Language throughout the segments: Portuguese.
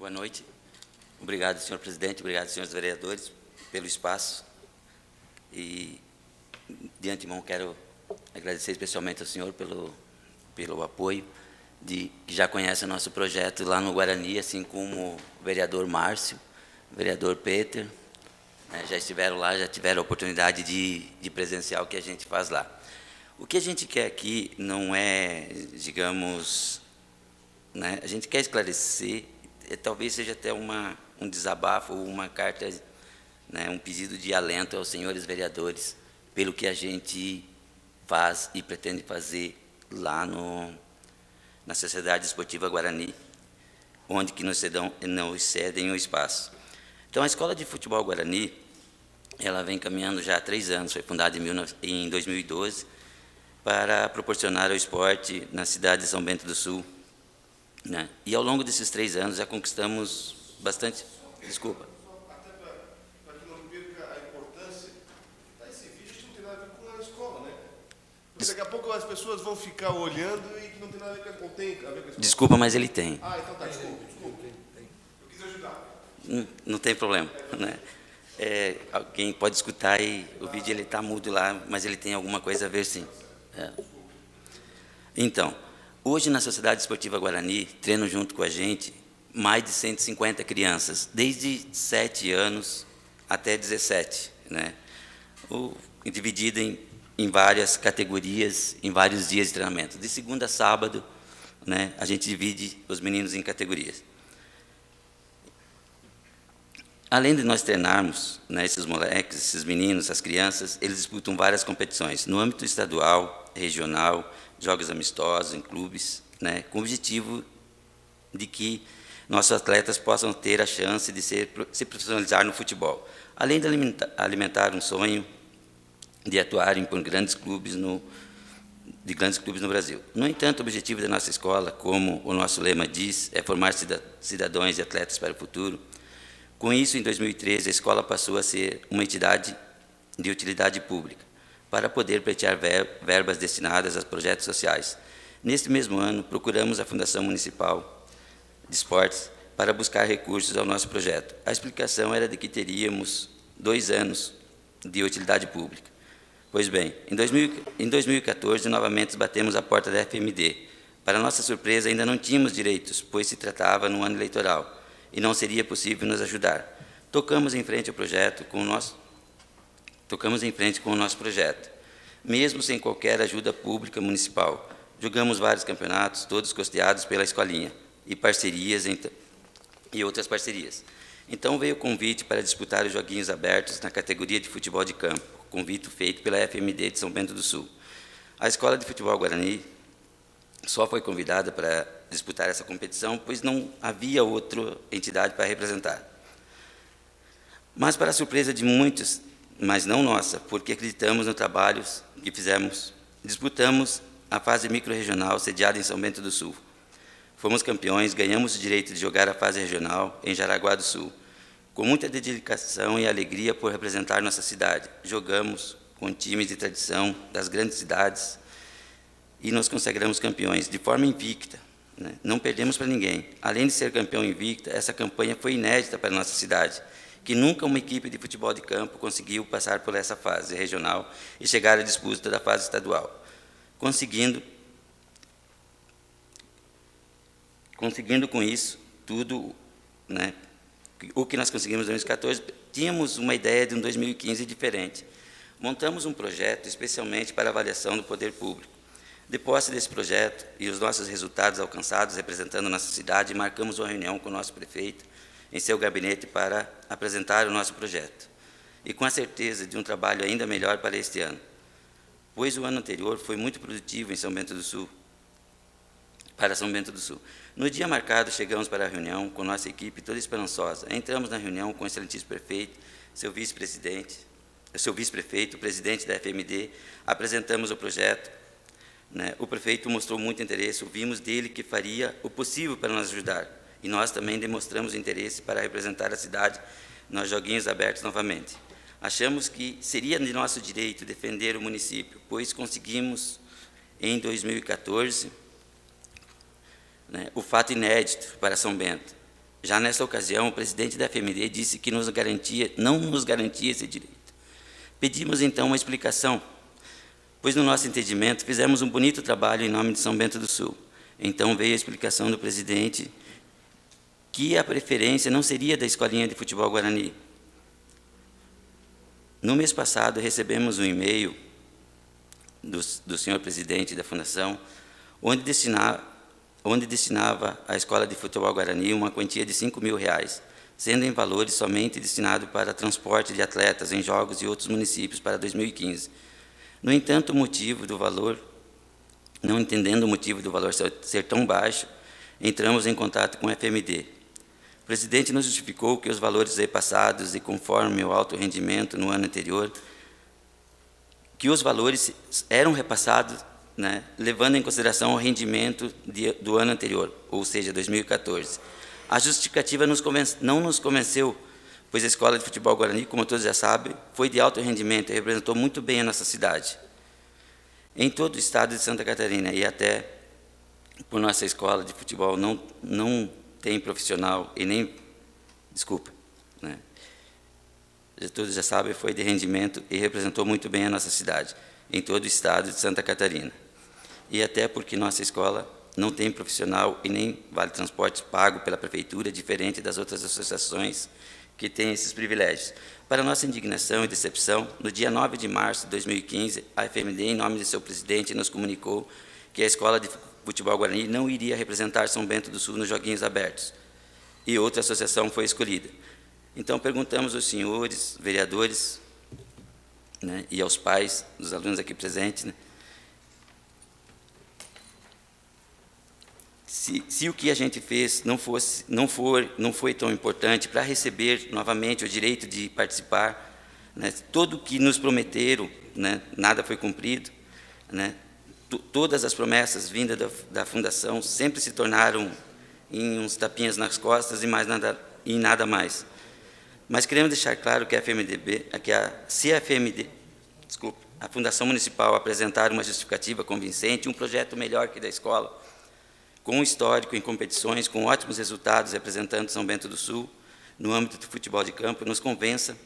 Boa noite. Obrigado, senhor presidente, obrigado, senhores vereadores, pelo espaço. E, de antemão, quero agradecer especialmente ao senhor pelo apoio, que já conhece o nosso projeto lá no Guarani, assim como o vereador Márcio, o vereador Peter, né, já estiveram lá, já tiveram a oportunidade de presenciar o que a gente faz lá. O que a gente quer aqui não é, digamos, né, a gente quer esclarecer, talvez seja até um desabafo ou uma carta, né, um pedido de alento aos senhores vereadores pelo que a gente faz e pretende fazer lá na Sociedade Esportiva Guarani, onde que nos cedem o espaço. Então, a Escola de Futebol Guarani, ela vem caminhando já há 3 anos, foi fundada em 2012, para proporcionar o esporte na cidade de São Bento do Sul, né? E ao longo desses 3 anos já conquistamos bastante. Desculpa. Até para que não perca a importância, esse vídeo não tem nada a ver com a escola, né? Porque daqui a pouco as pessoas vão ficar olhando e que não tem nada a ver com a escola. Desculpa, mas ele tem. Ah, então tá, desculpa. Eu quis ajudar. Não tem problema, né? Alguém pode escutar e o vídeo ele está mudo lá, mas ele tem alguma coisa a ver, sim. Então, hoje na Sociedade Esportiva Guarani, treinam junto com a gente mais de 150 crianças, desde 7 anos até 17, né? Dividido em várias categorias, em vários dias de treinamento. De segunda a sábado, né, a gente divide os meninos em categorias. Além de nós treinarmos, né, esses moleques, esses meninos, essas crianças, eles disputam várias competições, no âmbito estadual, regional, jogos amistosos, em clubes, né, com o objetivo de que nossos atletas possam ter a chance de se profissionalizar no futebol, além de alimentar um sonho de atuarem por grandes clubes no Brasil. No entanto, o objetivo da nossa escola, como o nosso lema diz, é formar cidadãos e atletas para o futuro. Com isso, em 2013, a escola passou a ser uma entidade de utilidade pública, para poder pleitear verbas destinadas a projetos sociais. Neste mesmo ano, procuramos a Fundação Municipal de Esportes para buscar recursos ao nosso projeto. A explicação era de que teríamos 2 anos de utilidade pública. Pois bem, em 2014, novamente batemos a porta da FMD. Para nossa surpresa, ainda não tínhamos direitos, pois se tratava num ano eleitoral, e não seria possível nos ajudar. Tocamos em frente com o nosso projeto, mesmo sem qualquer ajuda pública municipal. Jogamos vários campeonatos, todos custeados pela escolinha, e outras parcerias. Então veio o convite para disputar os Joguinhos Abertos na categoria de futebol de campo, convite feito pela FMD de São Bento do Sul. A Escola de Futebol Guarani só foi convidada para disputar essa competição, pois não havia outra entidade para representar. Mas, para a surpresa de muitos, mas não nossa, porque acreditamos no trabalho que fizemos, disputamos a fase microrregional sediada em São Bento do Sul. Fomos campeões, ganhamos o direito de jogar a fase regional em Jaraguá do Sul. Com muita dedicação e alegria por representar nossa cidade, jogamos com times de tradição das grandes cidades e nos consagramos campeões de forma invicta, né? Não perdemos para ninguém. Além de ser campeão invicta, essa campanha foi inédita para a nossa cidade, que nunca uma equipe de futebol de campo conseguiu passar por essa fase regional e chegar à disputa da fase estadual, conseguindo com isso tudo, né, o que nós conseguimos em 2014, tínhamos uma ideia de um 2015 diferente. Montamos um projeto especialmente para avaliação do poder público. De posse desse projeto e os nossos resultados alcançados representando nossa cidade, marcamos uma reunião com o nosso prefeito em seu gabinete para apresentar o nosso projeto. E com a certeza de um trabalho ainda melhor para este ano, pois o ano anterior foi muito produtivo em São Bento do Sul, para São Bento do Sul. No dia marcado, chegamos para a reunião com nossa equipe toda esperançosa. Entramos na reunião com o excelentíssimo prefeito, seu vice-prefeito, o presidente da FMD, apresentamos o projeto, né? O prefeito mostrou muito interesse, ouvimos dele que faria o possível para nos ajudar, e nós também demonstramos interesse para representar a cidade nos Joguinhos Abertos novamente. Achamos que seria de nosso direito defender o município, pois conseguimos, em 2014, né, o fato inédito para São Bento, Já nessa ocasião, o presidente da FMD disse que não nos garantia esse direito. Pedimos, então, uma explicação, pois, no nosso entendimento, fizemos um bonito trabalho em nome de São Bento do Sul. Então, veio a explicação do presidente que a preferência não seria da Escolinha de Futebol Guarani. No mês passado, recebemos um e-mail do senhor presidente da Fundação, onde destinava à Escola de Futebol Guarani uma quantia de R$5.000, sendo em valores somente destinado para transporte de atletas em jogos de outros municípios para 2015. No entanto, não entendendo o motivo do valor ser tão baixo, entramos em contato com o FMD. O presidente nos justificou que os valores repassados e conforme o alto rendimento no ano anterior, que os valores eram repassados, né, levando em consideração o rendimento do ano anterior, ou seja, 2014. A justificativa não nos convenceu, pois a Escola de Futebol Guarani, como todos já sabem, foi de alto rendimento e representou muito bem a nossa cidade. Em todo o estado de Santa Catarina, e até por nossa escola de futebol não tem profissional e nem... Desculpa, né? Todos já sabem, foi de rendimento e representou muito bem a nossa cidade, em todo o estado de Santa Catarina. E até porque nossa escola não tem profissional e nem vale transporte pago pela prefeitura, diferente das outras associações que têm esses privilégios. Para nossa indignação e decepção, no dia 9 de março de 2015, a FMD, em nome de seu presidente, nos comunicou que a Escola de Futebol Guarani não iria representar São Bento do Sul nos Joguinhos Abertos, e outra associação foi escolhida. Então, perguntamos aos senhores vereadores, né, e aos pais dos alunos aqui presentes, né, se o que a gente fez não foi tão importante para receber novamente o direito de participar, né, tudo o que nos prometeram, né, nada foi cumprido, né, todas as promessas vindas da Fundação sempre se tornaram em uns tapinhas nas costas e nada mais. Mas queremos deixar claro que a Fundação Municipal apresentar uma justificativa convincente, um projeto melhor que da escola, com um histórico em competições, com ótimos resultados representando São Bento do Sul, no âmbito do futebol de campo, nos convença,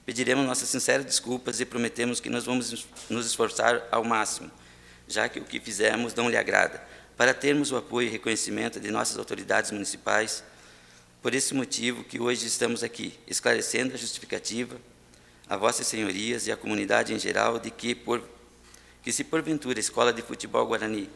pediremos nossas sinceras desculpas e prometemos que nós vamos nos esforçar ao máximo, já que o que fizemos não lhe agrada, para termos o apoio e reconhecimento de nossas autoridades municipais. Por esse motivo que hoje estamos aqui, esclarecendo a justificativa a vossas senhorias e à comunidade em geral de que se porventura a Escola de Futebol Guarani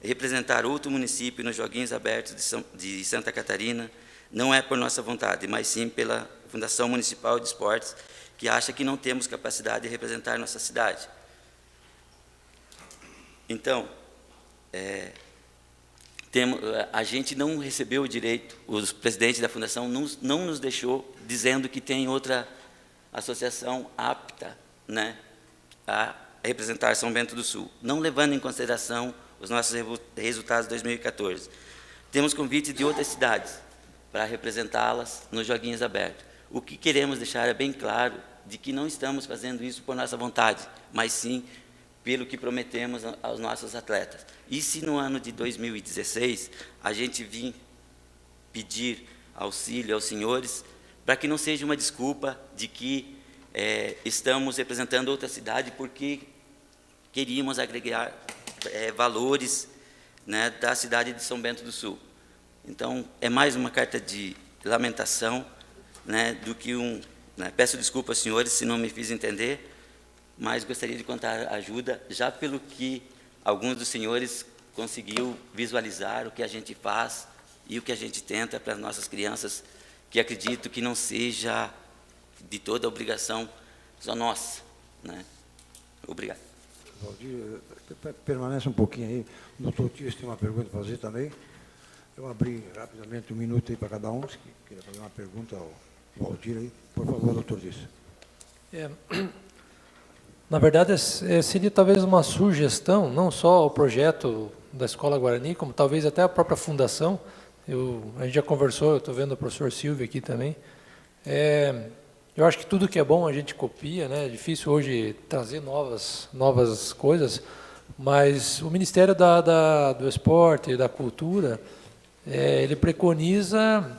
representar outro município nos Joguinhos Abertos de Santa Catarina, não é por nossa vontade, mas sim pela Fundação Municipal de Esportes, que acha que não temos capacidade de representar nossa cidade. Então, a gente não recebeu o direito, o presidente da Fundação não nos deixou, dizendo que tem outra associação apta, né, a representar São Bento do Sul, não levando em consideração os nossos resultados de 2014. Temos convite de outras cidades para representá-las nos Joguinhos Abertos. O que queremos deixar é bem claro de que não estamos fazendo isso por nossa vontade, mas sim pelo que prometemos aos nossos atletas. E se no ano de 2016 a gente vir pedir auxílio aos senhores, para que não seja uma desculpa de que estamos representando outra cidade porque queríamos agregar valores, né, da cidade de São Bento do Sul. Então, é mais uma carta de lamentação, né, do que peço desculpa aos senhores se não me fiz entender, mas gostaria de contar ajuda, já pelo que alguns dos senhores conseguiu visualizar o que a gente faz e o que a gente tenta para as nossas crianças, que acredito que não seja de toda a obrigação só nossa, né? Obrigado. Valdir, permanece um pouquinho aí. O doutor Tias tem uma pergunta para fazer também. Eu abri rapidamente um minuto aí para cada um, se queria fazer uma pergunta ao Valdir aí. Por favor, doutor Tias. Na verdade, seria talvez uma sugestão, não só o projeto da Escola Guarani, como talvez até a própria fundação. A gente já conversou, eu estou vendo o professor Silvio aqui também. Eu acho que tudo que é bom a gente copia, né? É difícil hoje trazer novas coisas, mas o Ministério do Esporte e da Cultura, ele preconiza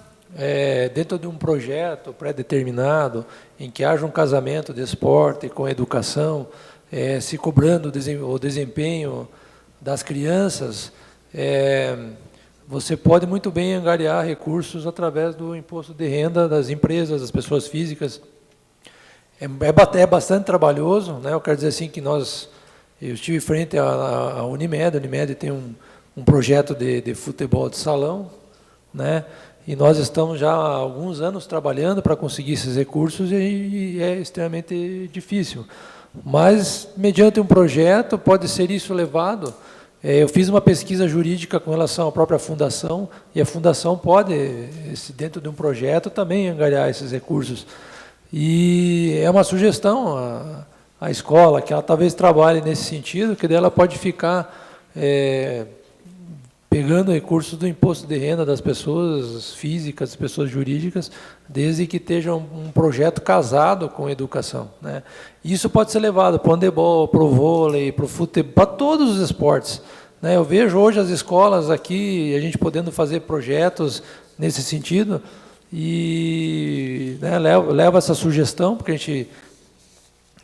dentro de um projeto pré-determinado, em que haja um casamento de esporte com educação, se cobrando o desempenho das crianças, você pode muito bem angariar recursos através do imposto de renda das empresas, das pessoas físicas. É bastante trabalhoso, né? Eu quero dizer assim que eu estive frente à Unimed. A Unimed tem um projeto de futebol de salão, né? E nós estamos já há alguns anos trabalhando para conseguir esses recursos e é extremamente difícil. Mas, mediante um projeto, pode ser isso levado. Eu fiz uma pesquisa jurídica com relação à própria fundação, e a fundação pode, dentro de um projeto, também angariar esses recursos. E é uma sugestão à escola, que ela talvez trabalhe nesse sentido, que daí ela pode ficar pegando recursos do imposto de renda das pessoas físicas, das pessoas jurídicas, desde que esteja um projeto casado com educação, né? Isso pode ser levado para o handebol, para o vôlei, para o futebol, para todos os esportes, né? Eu vejo hoje as escolas aqui, a gente podendo fazer projetos nesse sentido, e né, leva essa sugestão, porque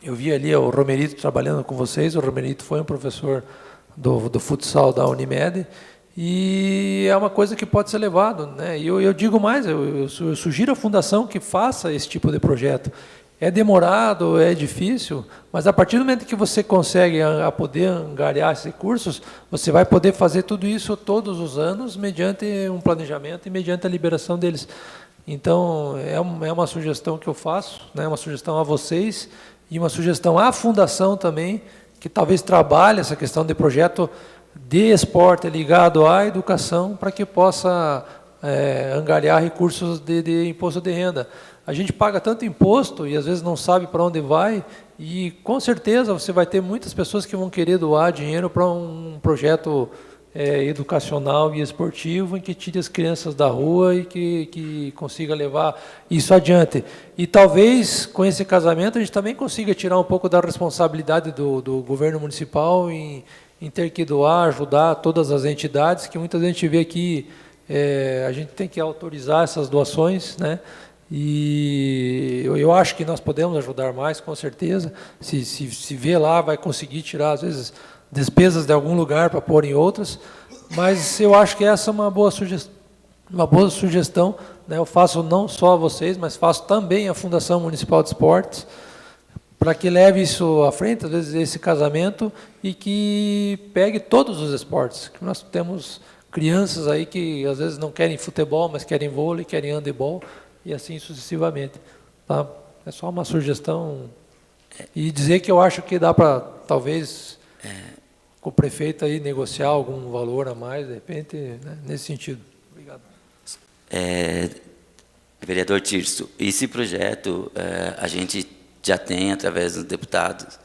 eu vi ali o Romerito trabalhando com vocês. O Romerito foi um professor do futsal da Unimed, e é uma coisa que pode ser levado, né? E eu digo mais, eu sugiro à fundação que faça esse tipo de projeto. É demorado, é difícil, mas a partir do momento que você consegue poder angariar esses recursos, você vai poder fazer tudo isso todos os anos, mediante um planejamento e mediante a liberação deles. Então, é uma sugestão que eu faço, né? Uma sugestão a vocês e uma sugestão à fundação também, que talvez trabalhe essa questão de projeto de esporte ligado à educação, para que possa angariar recursos de imposto de renda. A gente paga tanto imposto e às vezes não sabe para onde vai, e com certeza você vai ter muitas pessoas que vão querer doar dinheiro para um projeto educacional e esportivo, em que tire as crianças da rua e que consiga levar isso adiante. E talvez com esse casamento a gente também consiga tirar um pouco da responsabilidade do governo municipal em ter que doar, ajudar todas as entidades, que muitas vezes a gente vê aqui, a gente tem que autorizar essas doações, né? E eu acho que nós podemos ajudar mais, com certeza. Se vê lá, vai conseguir tirar, às vezes, despesas de algum lugar para pôr em outras, mas eu acho que essa é uma boa sugestão, né? Eu faço não só a vocês, mas faço também à Fundação Municipal de Esportes, para que leve isso à frente, às vezes, esse casamento, e que pegue todos os esportes. Nós temos crianças aí que às vezes não querem futebol, mas querem vôlei, querem handebol, e assim sucessivamente. Tá? É só uma sugestão. E dizer que eu acho que dá para, talvez, com o prefeito aí negociar algum valor a mais, de repente, né, nesse sentido. Obrigado. Vereador Tirso, esse projeto a gente já tem através dos deputados,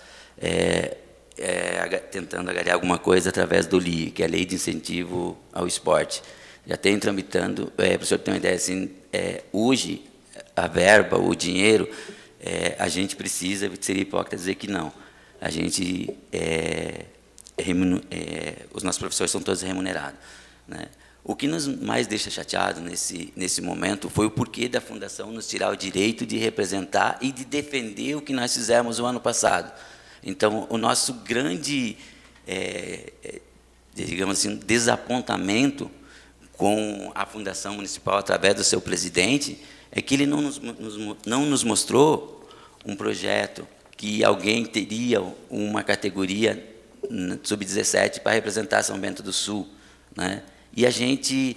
tentando agregar alguma coisa através do LI, que é a Lei de Incentivo ao Esporte. Já tem tramitando, para o senhor ter uma ideia, assim, hoje, a verba, o dinheiro, a gente precisa, seria hipócrita dizer que não. A gente, os nossos professores são todos remunerados, né? O que nos mais deixa chateado nesse momento foi o porquê da Fundação nos tirar o direito de representar e de defender o que nós fizemos o ano passado. Então, o nosso grande, digamos assim, desapontamento com a Fundação Municipal, através do seu presidente, é que ele não nos mostrou um projeto que alguém teria uma categoria sub-17 para representar São Bento do Sul, né? E a gente,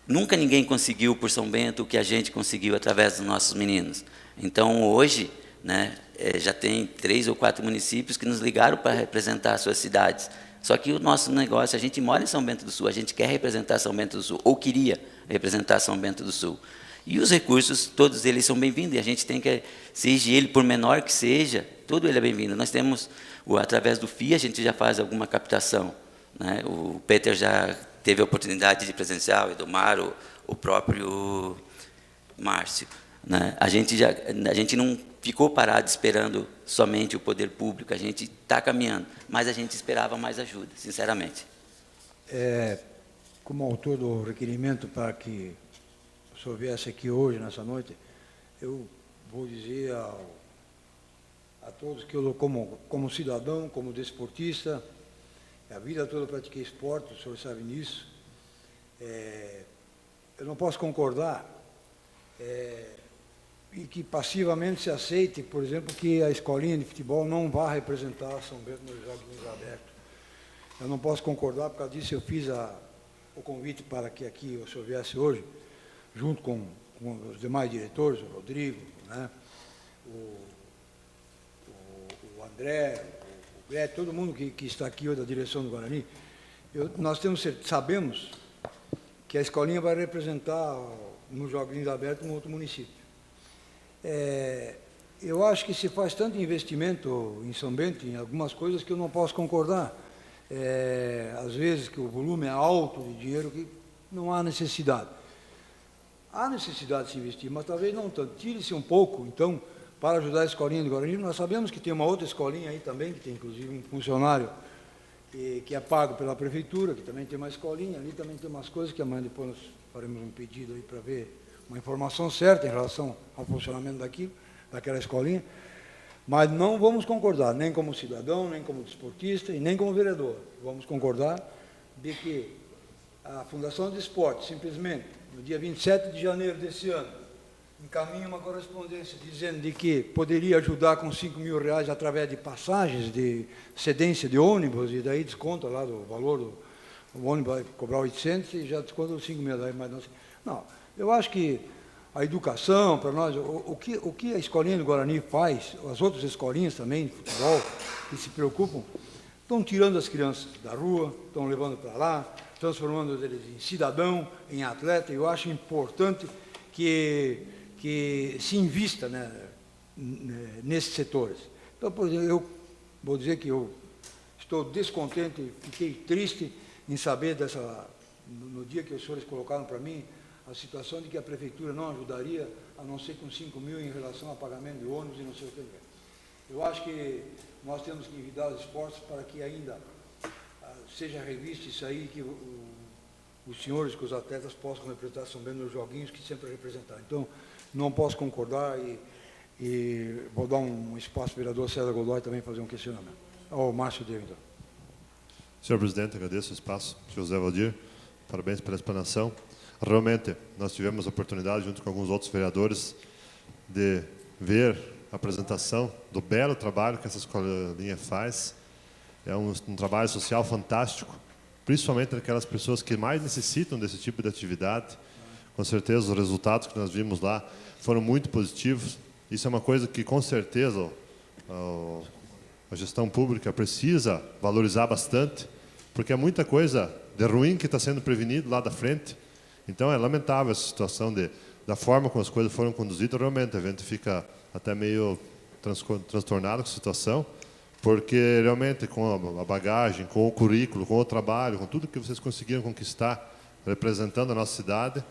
nunca ninguém conseguiu por São Bento o que a gente conseguiu através dos nossos meninos. Então, hoje, né, já tem 3 ou 4 municípios que nos ligaram para representar as suas cidades. Só que o nosso negócio, a gente mora em São Bento do Sul, a gente quer representar São Bento do Sul, ou queria representar São Bento do Sul. E os recursos, todos eles são bem-vindos, e a gente tem que, seja ele por menor que seja, todo ele é bem-vindo. Nós temos, através do FIA, a gente já faz alguma captação, né? O Peter já teve a oportunidade de presenciar, o Edomar, o próprio Márcio, né? A gente não ficou parado esperando somente o poder público, a gente está caminhando, mas a gente esperava mais ajuda, sinceramente. Como autor do requerimento para que o senhor viesse aqui hoje, nessa noite, eu vou dizer a todos que eu, como cidadão, como desportista, a vida toda eu pratiquei esporte, o senhor sabe nisso, eu não posso concordar e que passivamente se aceite, por exemplo, que a escolinha de futebol não vá representar São Bento nos Jogos Abertos. Eu não posso concordar, por causa disso eu fiz o convite para que aqui o senhor viesse hoje, junto com os demais diretores, o Rodrigo, né, o André, o Greg, todo mundo que está aqui hoje da direção do Guarani. Nós sabemos que a escolinha vai representar nos Jogos Abertos um outro município. Eu acho que se faz tanto investimento em São Bento, em algumas coisas que eu não posso concordar. Às vezes que o volume é alto de dinheiro, que não há necessidade. Há necessidade de se investir, mas talvez não tanto. Tire-se um pouco, então, para ajudar a escolinha do Guarani. Nós sabemos que tem uma outra escolinha aí também, que tem inclusive um funcionário que é pago pela prefeitura, que também tem uma escolinha, ali também tem umas coisas que amanhã depois nós faremos um pedido aí para ver uma informação certa em relação ao funcionamento daquela escolinha, mas não vamos concordar, nem como cidadão, nem como desportista e nem como vereador. Vamos concordar de que a Fundação de Esporte, simplesmente, no dia 27 de janeiro desse ano, encaminha uma correspondência dizendo de que poderia ajudar com R$5.000 através de passagens, de cedência de ônibus, e daí desconta lá do valor do ônibus, vai cobrar 800 e já desconta os R$5.000, mas não sei. Não, eu acho que a educação, para nós, o que a escolinha do Guarani faz, as outras escolinhas também de futebol, que se preocupam, estão tirando as crianças da rua, estão levando para lá, transformando eles em cidadão, em atleta. Eu acho importante que se invista, né, nesses setores. Então, por exemplo, eu vou dizer que eu estou descontente, fiquei triste em saber no dia que os senhores colocaram para mim, a situação de que a prefeitura não ajudaria, a não ser com 5 mil em relação a pagamento de ônibus e não sei o que. Eu acho que nós temos que envidar os esforços para que ainda seja revisto isso aí, que os senhores, que os atletas possam representar São Bento nos joguinhos que sempre representaram. Então, não posso concordar e vou dar um espaço para o vereador César Godoy também fazer um questionamento. Ao Márcio David. Senhor presidente, agradeço o espaço. José Valdir, parabéns pela explanação. Realmente, nós tivemos a oportunidade, junto com alguns outros vereadores, de ver a apresentação do belo trabalho que essa escolinha faz. É um trabalho social fantástico, principalmente naquelas pessoas que mais necessitam desse tipo de atividade. Com certeza, os resultados que nós vimos lá foram muito positivos. Isso é uma coisa que, com certeza, a gestão pública precisa valorizar bastante, porque é muita coisa de ruim que está sendo prevenido lá da frente. Então, é lamentável essa situação da forma como as coisas foram conduzidas. Realmente, a gente fica até meio transtornado com a situação, porque realmente, com a bagagem, com o currículo, com o trabalho, com tudo que vocês conseguiram conquistar, representando a nossa cidade,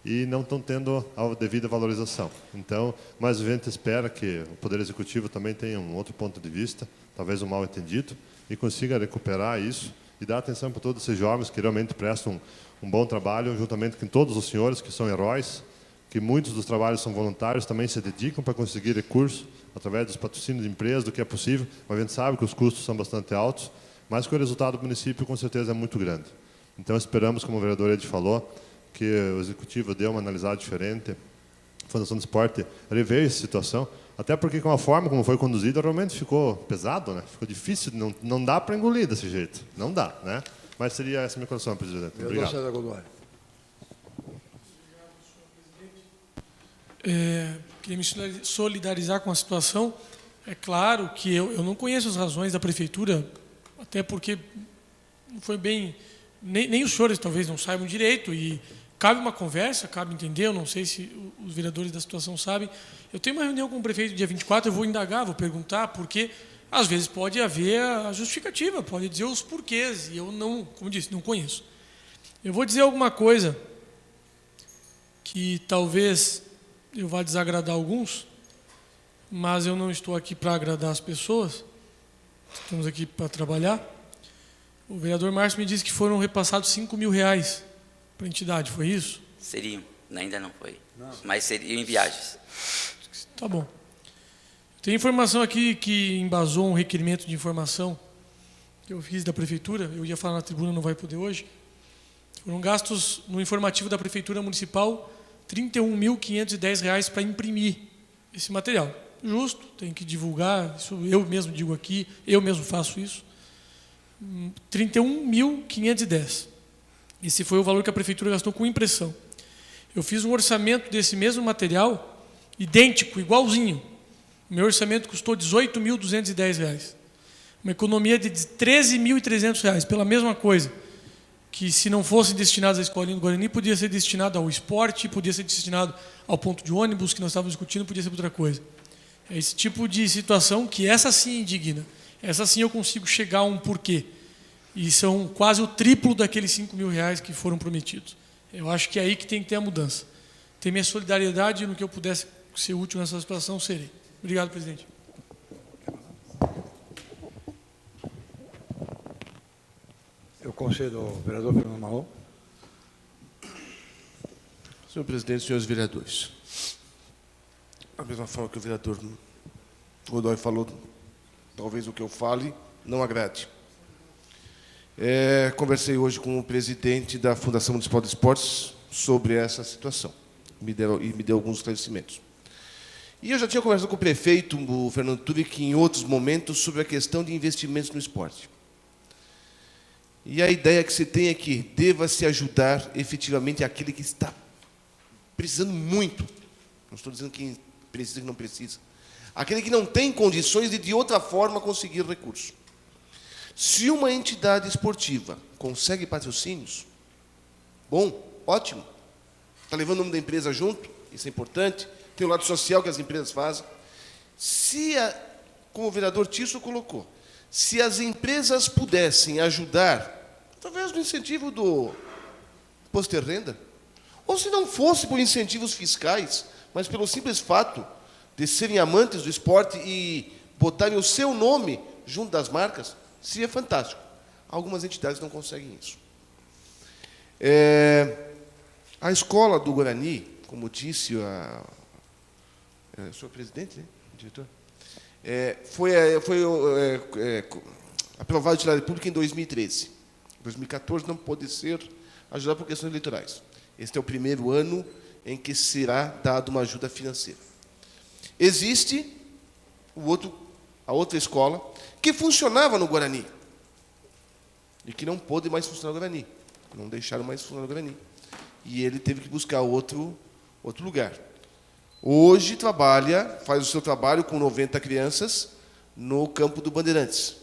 e não estão tendo a devida valorização. Então, mas a gente espera que o Poder Executivo também tenha um outro ponto de vista, talvez um mal entendido, e consiga recuperar isso e dar atenção para todos esses jovens que realmente prestam um bom trabalho, juntamente com todos os senhores que são heróis, que muitos dos trabalhos são voluntários, também se dedicam para conseguir recursos através dos patrocínios de empresas, do que é possível, mas a gente sabe que os custos são bastante altos, mas que o resultado do município, com certeza, é muito grande. Então, esperamos, como o vereador Ed falou, que o Executivo dê uma analisada diferente, a Fundação do Esporte reveja essa situação, até porque, com a forma como foi conduzida, realmente ficou pesado, né? Ficou difícil, não dá para engolir desse jeito, não dá, né? Mas seria essa a minha colocação, presidente. Obrigado. César Godoy. Queria me solidarizar com a situação. É claro que eu não conheço as razões da prefeitura, até porque não foi bem... Nem os senhores talvez não saibam direito, e cabe uma conversa, cabe entender, eu não sei se os vereadores da situação sabem. Eu tenho uma reunião com o prefeito dia 24, eu vou indagar, vou perguntar, porque às vezes pode haver a justificativa, pode dizer os porquês, e eu não, como disse, não conheço. Eu vou dizer alguma coisa que talvez eu vá desagradar alguns, mas eu não estou aqui para agradar as pessoas, estamos aqui para trabalhar. O vereador Márcio me disse que foram repassados R$5.000 para a entidade, foi isso? Seriam. Ainda não foi. Mas seria em viagens. Tá bom. Tem informação aqui que embasou um requerimento de informação que eu fiz da Prefeitura. Eu ia falar na tribuna, não vai poder hoje. Foram gastos no informativo da Prefeitura Municipal R$ 31.510 para imprimir esse material. Justo, tem que divulgar, isso eu mesmo digo aqui, eu mesmo faço isso. R$ 31.510. Esse foi o valor que a Prefeitura gastou com impressão. Eu fiz um orçamento desse mesmo material, idêntico, igualzinho. O meu orçamento custou R$ 18.210. Uma economia de R$ 13.300 pela mesma coisa, que se não fossem destinados à Escolinha do Guarani, podia ser destinado ao esporte, podia ser destinado ao ponto de ônibus que nós estávamos discutindo, podia ser outra coisa. É esse tipo de situação que essa sim indigna. Essa sim eu consigo chegar a um porquê. E são quase o triplo daqueles R$ 5.000 que foram prometidos. Eu acho que é aí que tem que ter a mudança. Tem minha solidariedade e no que eu pudesse ser útil nessa situação, serei. Obrigado, presidente. Eu concedo ao vereador Fernando Marrom. Senhor presidente, senhores vereadores, da mesma forma que o vereador Godoy falou, talvez o que eu fale não agrade. Conversei hoje com o presidente da Fundação Municipal de Esportes sobre essa situação. Me deu alguns esclarecimentos. E eu já tinha conversado com o prefeito, o Fernando Turic, em outros momentos, sobre a questão de investimentos no esporte. E a ideia que se tem é que deva-se ajudar efetivamente aquele que está precisando muito. Não estou dizendo que precisa, que não precisa. Aquele que não tem condições de outra forma, conseguir recursos. Se uma entidade esportiva consegue patrocínios, bom, ótimo. Está levando o nome da empresa junto, isso é importante. Tem o lado social que as empresas fazem. Como o vereador Tirso colocou, se as empresas pudessem ajudar, através do incentivo do imposto de renda, ou se não fosse por incentivos fiscais, mas pelo simples fato de serem amantes do esporte e botarem o seu nome junto das marcas, seria fantástico. Algumas entidades não conseguem isso. A escola do Guarani, como disse o senhor presidente, né, diretor, foi aprovada pela República em 2013. 2014 não pôde ser ajudado por questões eleitorais. Este é o primeiro ano em que será dada uma ajuda financeira. Existe a outra escola que funcionava no Guarani e que não pôde mais funcionar no Guarani. Não deixaram mais funcionar no Guarani. E ele teve que buscar outro lugar. Hoje faz o seu trabalho com 90 crianças no campo do Bandeirantes.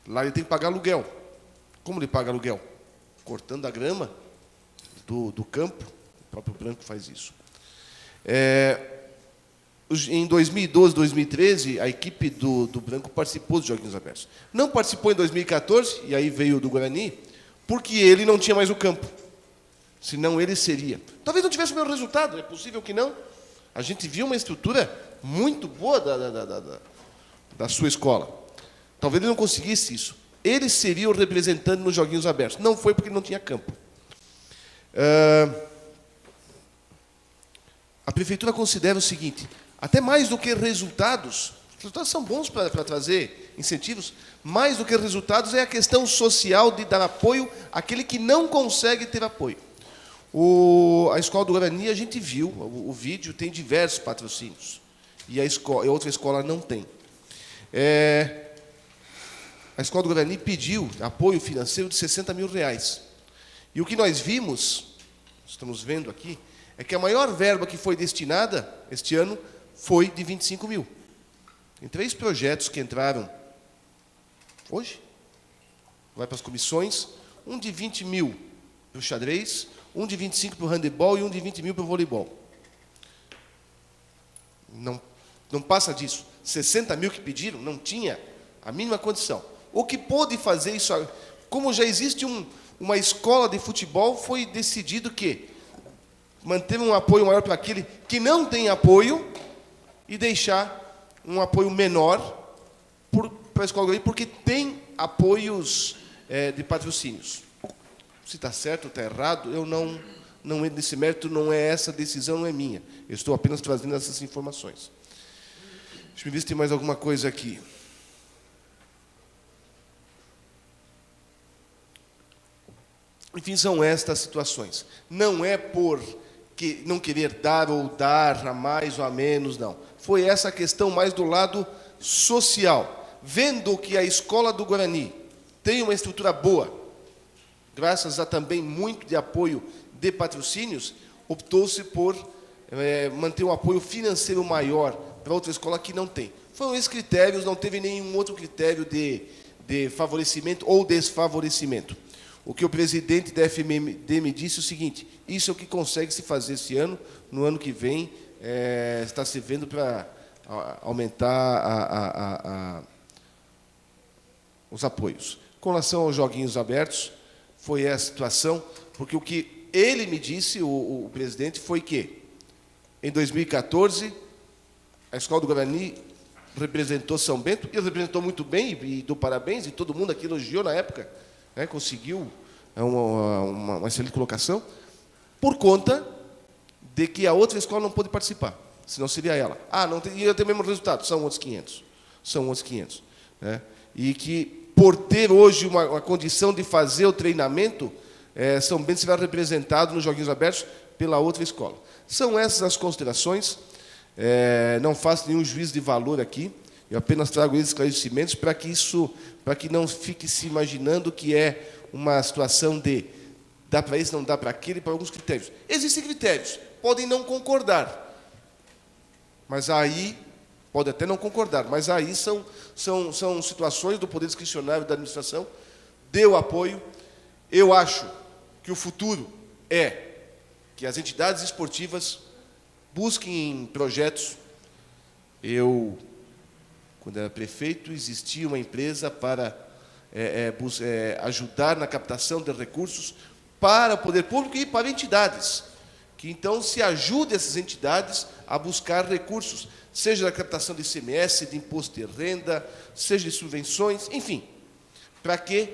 Lá ele tem que pagar aluguel. Como ele paga aluguel? Cortando a grama do campo. O próprio Branco faz isso. Em 2012, 2013, a equipe do Branco participou dos Joguinhos Abertos. Não participou em 2014, e aí veio do Guarani, porque ele não tinha mais o campo. Senão ele seria. Talvez não tivesse o mesmo resultado, é possível que não. A gente viu uma estrutura muito boa da sua escola. Talvez ele não conseguisse isso. Ele seria o representante nos Joguinhos Abertos. Não foi porque ele não tinha campo. A prefeitura considera o seguinte, até mais do que resultados, os resultados são bons para trazer incentivos, mais do que resultados é a questão social de dar apoio àquele que não consegue ter apoio. A Escola do Guarani, a gente viu, o vídeo tem diversos patrocínios, e a outra escola não tem. A Escola do Guarani pediu apoio financeiro de R$60 mil. E o que nós vimos, estamos vendo aqui, é que a maior verba que foi destinada este ano foi de 25 mil. Em 3 projetos que entraram hoje, vai para as comissões, um de 20 mil para o xadrez, um de 25 para o handebol e um de 20 mil para o voleibol. Não passa disso. 60 mil que pediram, não tinha a mínima condição. O que pôde fazer isso, como já existe uma escola de futebol, foi decidido que manter um apoio maior para aquele que não tem apoio e deixar um apoio menor para a escola do Guarani, porque tem apoios de patrocínios. Se está certo ou está errado, eu não é nesse mérito, não é essa decisão, não é minha. Eu estou apenas trazendo essas informações. Deixa eu ver se tem mais alguma coisa aqui. Enfim, são estas situações. Não é por não querer dar ou dar a mais ou a menos, não. Foi essa questão mais do lado social. Vendo que a escola do Guarani tem uma estrutura boa, graças a também muito de apoio de patrocínios, optou-se por manter um apoio financeiro maior para outra escola que não tem. Foram esses critérios, não teve nenhum outro critério de favorecimento ou desfavorecimento. O que o presidente da FMD me disse é o seguinte: isso é o que consegue se fazer esse ano, no ano que vem está se vendo para aumentar os apoios. Com relação aos joguinhos abertos, foi essa situação, porque o que ele me disse, o presidente, foi que, em 2014, a Escola do Guarani representou São Bento, e representou muito bem, e dou parabéns, e todo mundo aqui elogiou na época, né, conseguiu uma excelente colocação, por conta de que a outra escola não pôde participar, senão seria ela. Não ia ter o mesmo resultado, são outros 500. São outros 500. Né? E que, por ter hoje uma condição de fazer o treinamento, São Bento será representado nos Joguinhos Abertos pela outra escola. São essas as considerações, não faço nenhum juízo de valor aqui, eu apenas trago esses esclarecimentos para que não fique se imaginando que é uma situação de dá para esse, não dá para aquele, para alguns critérios. Existem critérios, podem não concordar, mas aí, pode até não concordar, mas aí são situações do poder discricionário da administração, deu apoio. Eu acho que o futuro é que as entidades esportivas busquem projetos. Quando era prefeito, existia uma empresa para ajudar na captação de recursos para o poder público e para entidades, que então se ajude essas entidades a buscar recursos, seja da captação de ICMS, de imposto de renda, seja de subvenções, enfim, para que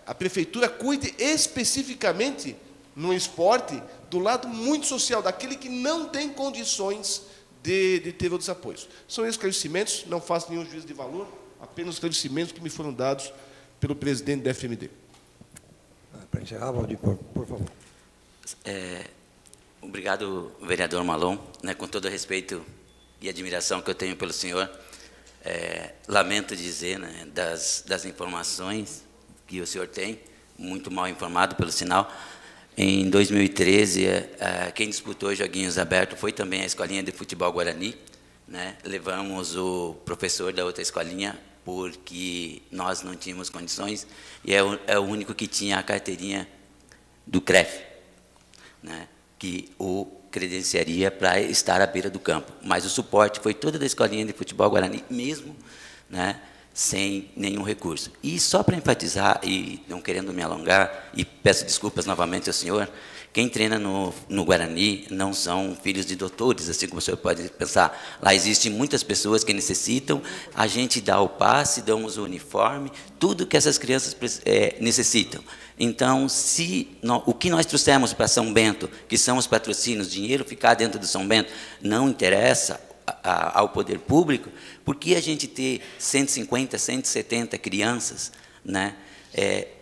a prefeitura cuide especificamente no esporte do lado muito social, daquele que não tem condições de ter outros apoios. São esclarecimentos, não faço nenhum juízo de valor, apenas esclarecimentos que me foram dados pelo presidente da FMD. Para encerrar, Valdir, por favor. Obrigado, vereador Malon, né, com todo o respeito e admiração que eu tenho pelo senhor. Lamento dizer, né, das informações que o senhor tem, muito mal informado pelo sinal. Em 2013, quem disputou os Joguinhos Abertos foi também a Escolinha de Futebol Guarani. Né? Levamos o professor da outra escolinha porque nós não tínhamos condições e é o único que tinha a carteirinha do CREF, né? Que o credenciaria para estar à beira do campo. Mas o suporte foi toda da Escolinha de Futebol Guarani, mesmo, né, sem nenhum recurso. E só para enfatizar, e não querendo me alongar, e peço desculpas novamente ao senhor, quem treina no Guarani não são filhos de doutores, assim como o senhor pode pensar. Lá existem muitas pessoas que necessitam, a gente dá o passe, damos o uniforme, tudo que essas crianças necessitam. Então, o que nós trouxemos para São Bento, que são os patrocínios, dinheiro ficar dentro do São Bento, não interessa ao poder público, porque a gente ter 150, 170 crianças, né?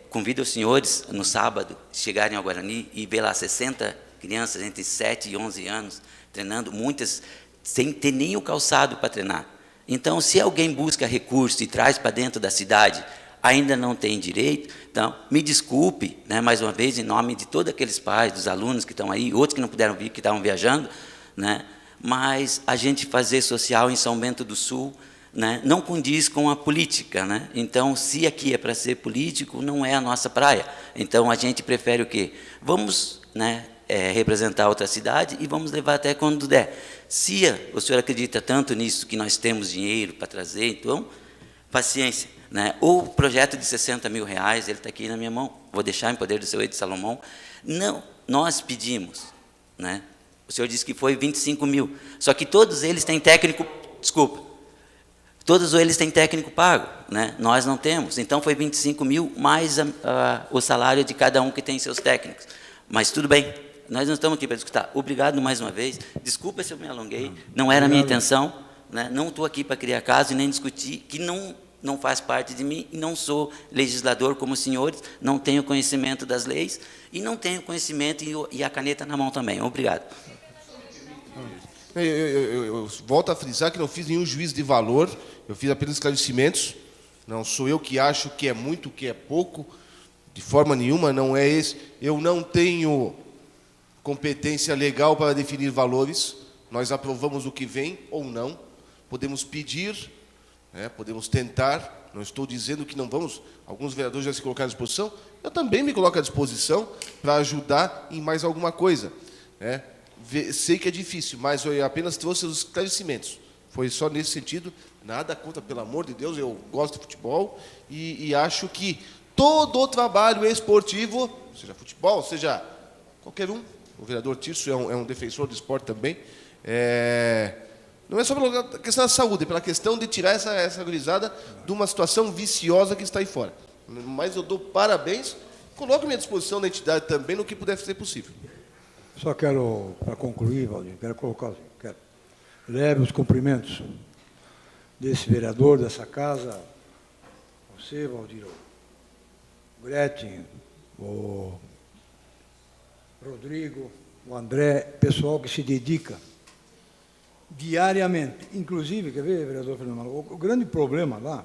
Convido os senhores, no sábado, chegarem ao Guarani e ver lá 60 crianças entre 7 e 11 anos, treinando, muitas sem ter nem o calçado para treinar. Então, se alguém busca recurso e traz para dentro da cidade, ainda não tem direito, então, me desculpe, né, mais uma vez, em nome de todos aqueles pais, dos alunos que estão aí, outros que não puderam vir, que estavam viajando, né, mas a gente fazer social em São Bento do Sul, né, não condiz com a política, né? Então, se aqui é para ser político, não é a nossa praia. Então, a gente prefere o quê? Vamos, né, representar outra cidade e vamos levar até quando der. Se o senhor acredita tanto nisso, que nós temos dinheiro para trazer, então, paciência. Né? O projeto de 60 mil reais, ele está aqui na minha mão, vou deixar em poder do seu Ed Salomão. Não, nós pedimos, né? O senhor disse que foi 25 mil, só que todos eles têm técnico, desculpa, todos eles têm técnico pago, né? Nós não temos. Então, foi 25 mil mais o salário de cada um que tem seus técnicos. Mas tudo bem, nós não estamos aqui para discutir. Obrigado mais uma vez. Desculpa se eu me alonguei, não era a minha intenção. Né? Não estou aqui para criar caso e nem discutir, que não faz parte de mim, e não sou legislador como os senhores, não tenho conhecimento das leis, e não tenho conhecimento e a caneta na mão também. Obrigado. Eu volto a frisar que não fiz nenhum juízo de valor, eu fiz apenas esclarecimentos. Não sou eu que acho que é muito, que é pouco, de forma nenhuma, não é esse. Eu não tenho competência legal para definir valores, nós aprovamos o que vem ou não, podemos pedir, né, podemos tentar, não estou dizendo que não vamos, alguns vereadores já se colocaram à disposição, eu também me coloco à disposição para ajudar em mais alguma coisa. Né? Sei que é difícil, mas eu apenas trouxe os esclarecimentos. Foi só nesse sentido, nada contra, pelo amor de Deus, eu gosto de futebol e acho que todo o trabalho esportivo, seja futebol, seja qualquer um, o vereador Tirso é um defensor do esporte também, não é só pela questão da saúde, é pela questão de tirar essa gurizada de uma situação viciosa que está aí fora. Mas eu dou parabéns, coloco à minha disposição da entidade também no que puder ser possível. Só quero, para concluir, Valdir, leve os cumprimentos desse vereador, dessa casa, você, Valdir, o Gretchen, o Rodrigo, o André, pessoal que se dedica diariamente. Inclusive, quer ver, vereador Fernando, o grande problema lá,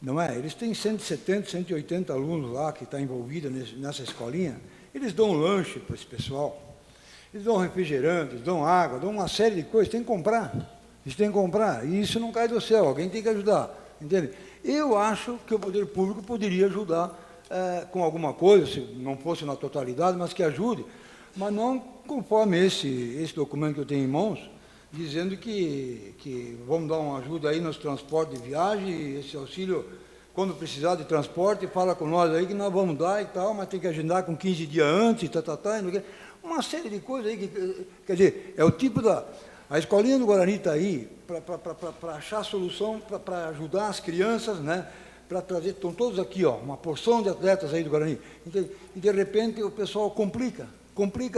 não é? Eles têm 170, 180 alunos lá que estão envolvidos nessa escolinha, eles dão lanche para esse pessoal, eles dão refrigerante, eles dão água, dão uma série de coisas, tem que comprar, eles têm que comprar, e isso não cai do céu, alguém tem que ajudar, entende? Eu acho que o poder público poderia ajudar com alguma coisa, se não fosse na totalidade, mas que ajude, mas não conforme esse documento que eu tenho em mãos, dizendo que vamos dar uma ajuda aí nos transportes de viagem, esse auxílio, quando precisar de transporte, fala com nós aí que nós vamos dar e tal, mas tem que agendar com 15 dias antes, uma série de coisas aí, quer dizer, é o tipo da... A escolinha do Guarani está aí para achar solução, para ajudar as crianças, né? Para trazer, estão todos aqui, ó, uma porção de atletas aí do Guarani. E de repente o pessoal complica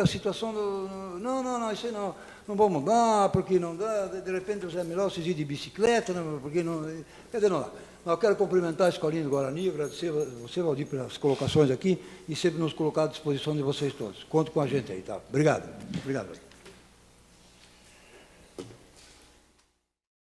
a situação do... Não, isso aí não vamos dar, porque não dá, de repente é melhor vocês ir de bicicleta, não, porque não... Quer dizer, não dá. Mas eu quero cumprimentar a escolinha do Guarani, agradecer você, Valdir, pelas colocações aqui, e sempre nos colocar à disposição de vocês todos. Conto com a gente aí, tá? Obrigado. Obrigado.